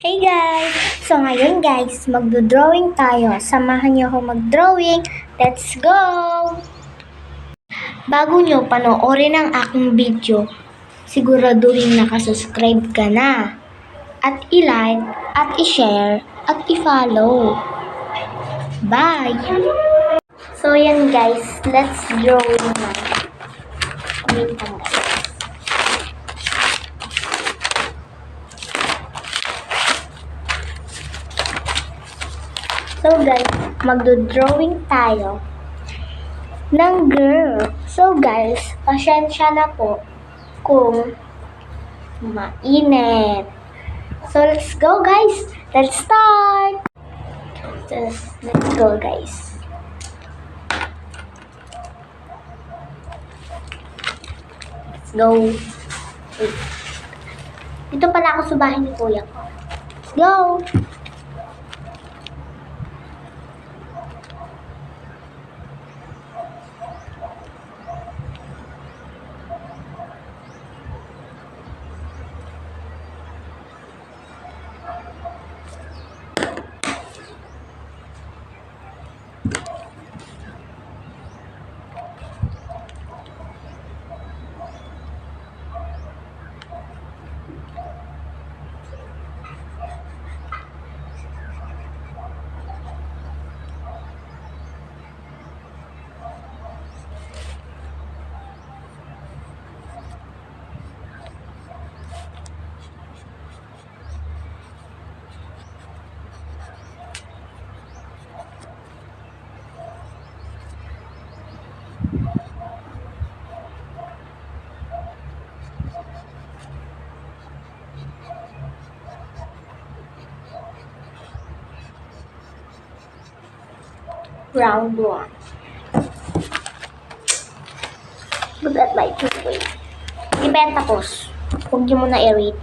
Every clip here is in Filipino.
Hey guys! So ngayon guys, magdo-drawing tayo. Samahan niyo ako mag-drawing. Let's go! Bago nyo panoorin ang aking video, siguraduhin nakasubscribe ka na. At i-like, at i-share, at i-follow. Bye! So yan guys, let's drawing na. Wait lang guys. So guys, magdo-drawing tayo ng girl. So guys, pasensya na po kung mainit. So let's go guys. Let's start. Let's go guys. Let's go. Wait. Dito pala ako sa bahay ni kuya ko. Let's go. Round 1. Look at my two-way. Ibenta tapos. Huwag niyo muna i-rate.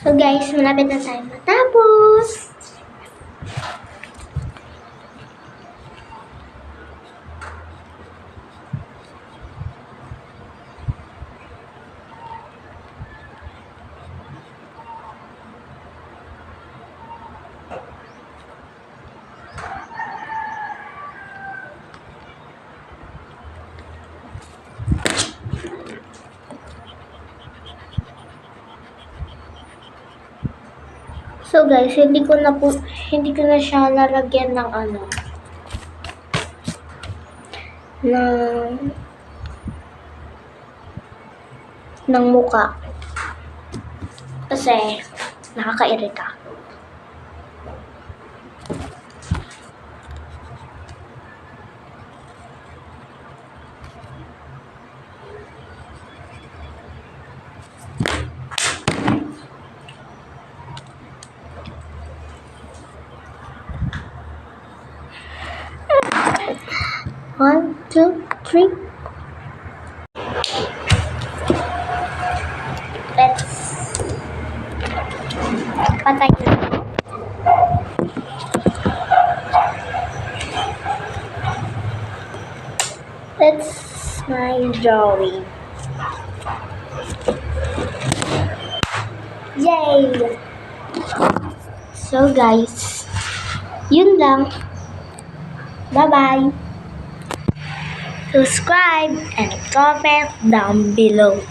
So guys, malapit na tayo matapos. So guys, hindi ko na siya lalagyan ng ng muka. Kasi nakakairita. One, two, three. Let's Patay na. That's my drawing. Yay! So guys, yun lang. Bye-bye. Subscribe and comment down below.